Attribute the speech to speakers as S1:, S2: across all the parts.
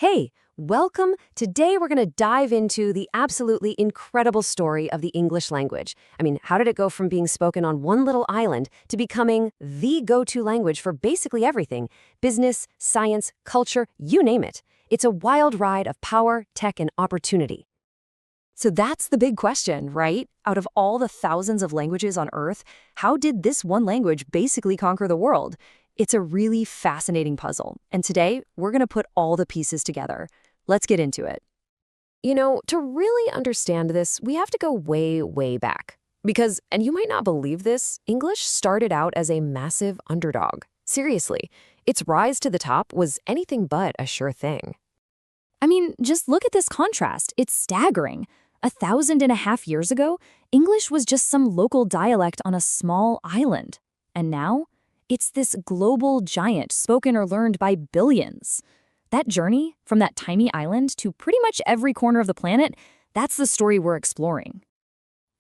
S1: Hey, welcome. Today we're going to dive into the absolutely incredible story of the English language. How did it go from being spoken on one little island to becoming the go-to language for basically everything? Business, science, culture, you name it. It's a wild ride of power, tech, and opportunity. So that's the big question, right? Out of all the thousands of languages on Earth, how did this one language basically conquer the world? It's a really fascinating puzzle, and today we're going to put all the pieces together. Let's get into it. To really understand this, we have to go way, way back. Because, and you might not believe this, English started out as a massive underdog. Seriously, its rise to the top was anything but a sure thing.
S2: Just look at this contrast. It's staggering. 1,500 years ago, English was just some local dialect on a small island. And now, it's this global giant spoken or learned by billions. That journey, from that tiny island to pretty much every corner of the planet, that's the story we're exploring.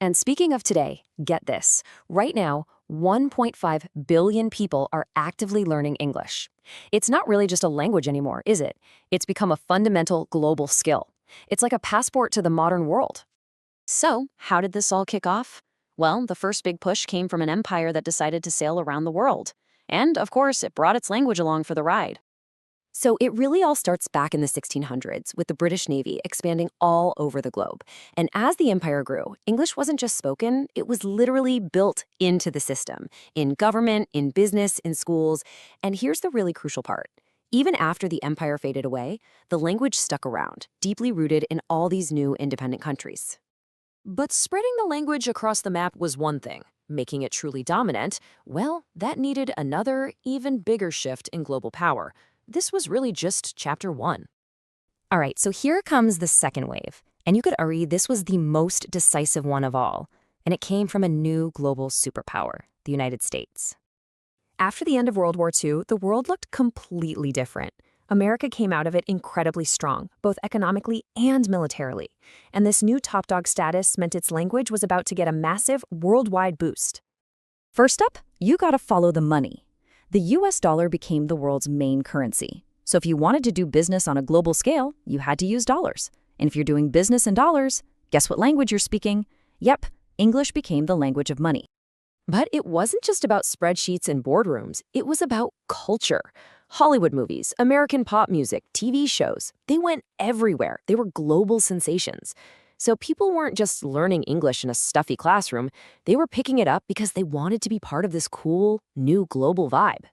S1: And speaking of today, get this. Right now, 1.5 billion people are actively learning English. It's not really just a language anymore, is it? It's become a fundamental global skill. It's like a passport to the modern world. So, how did this all kick off? Well, the first big push came from an empire that decided to sail around the world. And, of course, it brought its language along for the ride. So it really all starts back in the 1600s with the British Navy expanding all over the globe. And as the empire grew, English wasn't just spoken, it was literally built into the system, in government, in business, in schools. And here's the really crucial part. Even after the empire faded away, the language stuck around, deeply rooted in all these new independent countries. But spreading the language across the map was one thing. Making it truly dominant, well, that needed another, even bigger shift in global power. This was really just chapter 1. All right, so here comes the second wave. And you could argue this was the most decisive one of all. And it came from a new global superpower, the United States. After the end of World War II, the world looked completely different. America came out of it incredibly strong, both economically and militarily. And this new top dog status meant its language was about to get a massive worldwide boost.
S2: First up, you gotta follow the money. The US dollar became the world's main currency. So if you wanted to do business on a global scale, you had to use dollars. And if you're doing business in dollars, guess what language you're speaking? Yep, English became the language of money.
S1: But it wasn't just about spreadsheets and boardrooms. It was about culture. Hollywood movies, American pop music, TV shows, they went everywhere. They were global sensations. So people weren't just learning English in a stuffy classroom. They were picking it up because they wanted to be part of this cool, new global vibe.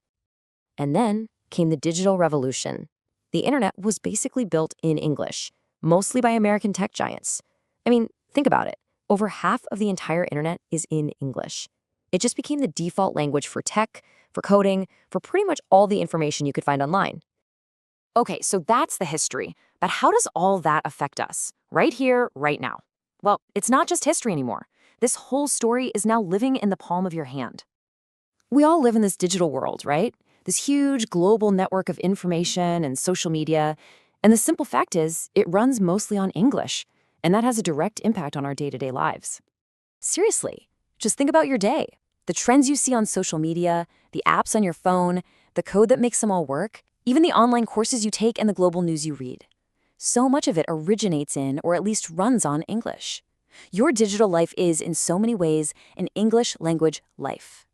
S1: And then came the digital revolution. The internet was basically built in English, mostly by American tech giants. Think about it. Over half of the entire internet is in English. It just became the default language for tech, for coding, for pretty much all the information you could find online. Okay, so that's the history. But how does all that affect us? Right here, right now. Well, it's not just history anymore. This whole story is now living in the palm of your hand. We all live in this digital world, right? This huge global network of information and social media. And the simple fact is, it runs mostly on English. And that has a direct impact on our day-to-day lives. Seriously, just think about your day. The trends you see on social media, the apps on your phone, the code that makes them all work, even the online courses you take and the global news you read. So much of it originates in, or at least runs on, English. Your digital life is, in so many ways, an English language life.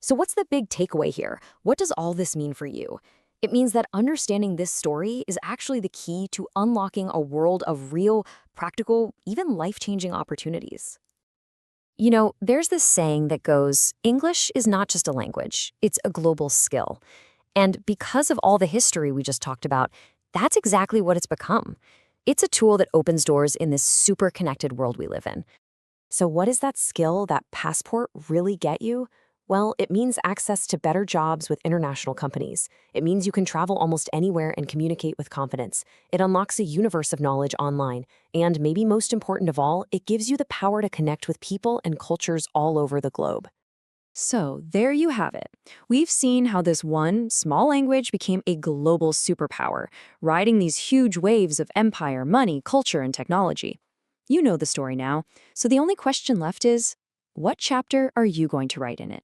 S1: So what's the big takeaway here? What does all this mean for you? It means that understanding this story is actually the key to unlocking a world of real, practical, even life-changing opportunities. There's this saying that goes, English is not just a language, it's a global skill. And because of all the history we just talked about, that's exactly what it's become. It's a tool that opens doors in this super connected world we live in. So what does that skill, that passport, really get you? Well, it means access to better jobs with international companies. It means you can travel almost anywhere and communicate with confidence. It unlocks a universe of knowledge online. And maybe most important of all, it gives you the power to connect with people and cultures all over the globe.
S2: So there you have it. We've seen how this one small language became a global superpower, riding these huge waves of empire, money, culture, and technology. You know the story now. So the only question left is, what chapter are you going to write in it?